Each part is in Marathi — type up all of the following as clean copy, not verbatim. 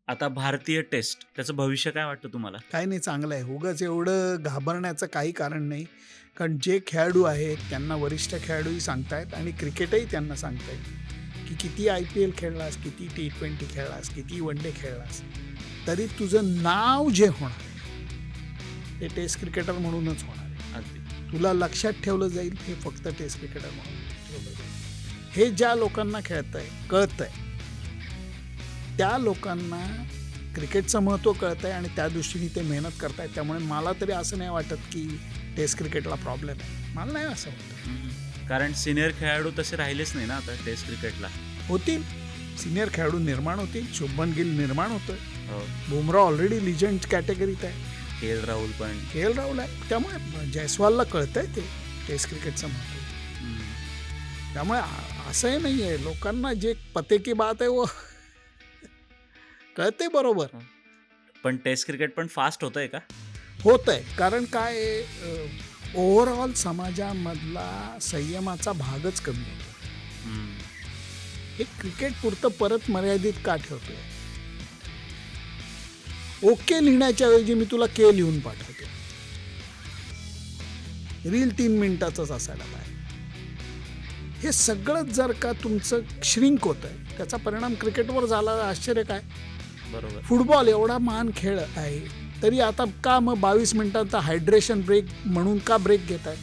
आता भारतीय टेस्ट त्याचं भविष्य काय वाटतं तुम्हाला? काही नाही, चांगलं आहे. उगाच एवढं घाबरण्याचं काही कारण नाही. कारण जे खेळाडू आहेत त्यांना वरिष्ठ खेळाडूही सांगतायत आणि क्रिकेटही त्यांना सांगतायत की किती IPL खेळलास, किती T20 खेळलास, किती वन डे खेळलास, तरी तुझं नाव जे होणार आहे ते टेस्ट क्रिकेटर म्हणूनच होणार आहे. अगदी. तुला लक्षात ठेवलं जाईल हे फक्त टेस्ट क्रिकेटर म्हणून ठेवलं जाईल. हे ज्या लोकांना कळतंय त्या लोकांना क्रिकेटचं महत्त्व कळतं आहे आणि त्या दृष्टीने ते मेहनत करत आहेत. त्यामुळे मला तरी असं नाही वाटत की टेस्ट क्रिकेटला प्रॉब्लेम आहे. मला नाही असं वाटतं. कारण सिनियर खेळाडू तसे राहिलेच नाही ना आता टेस्ट क्रिकेटला. होतील सिनियर खेळाडू निर्माण होतील. शुभमन गिल निर्माण होतोय. हो. बुमराह ऑलरेडी लिजंड कॅटेगरीत आहे. KL राहुल पण. KL राहुल आहे. त्यामुळे जयस्वालला कळतंय ते टेस्ट क्रिकेटचं महत्त्व. त्यामुळे असंही नाही आहे, लोकांना जे पते की बात आहे वो कळते बरोबर. पण टेस्ट क्रिकेट पण फास्ट होतंय का? होत आहे. कारण काय ओव्हरऑल समाजामधला संयमाचा भागच कमी होतो. हे क्रिकेट पुरतं परत मर्यादित का ठेवतोय? ओके लिहिण्याच्या ऐवजी मी तुला के लिहून पाठवतो. रील 3 मिनिटाचंच असायला पाहिजे. हे सगळं जर का तुमचं श्रिंक होत आहे त्याचा परिणाम क्रिकेटवर झाला, आश्चर्य काय? बरोबर. फुटबॉल एवढा महान खेळ आहे तरी आता का मग 22 मिनिटांचा हायड्रेशन ब्रेक म्हणून का ब्रेक घेत आहेत?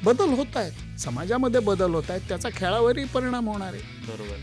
बदल होत आहेत, समाजामध्ये बदल होत आहेत, त्याचा खेळावरही परिणाम होणार आहे. बरोबर.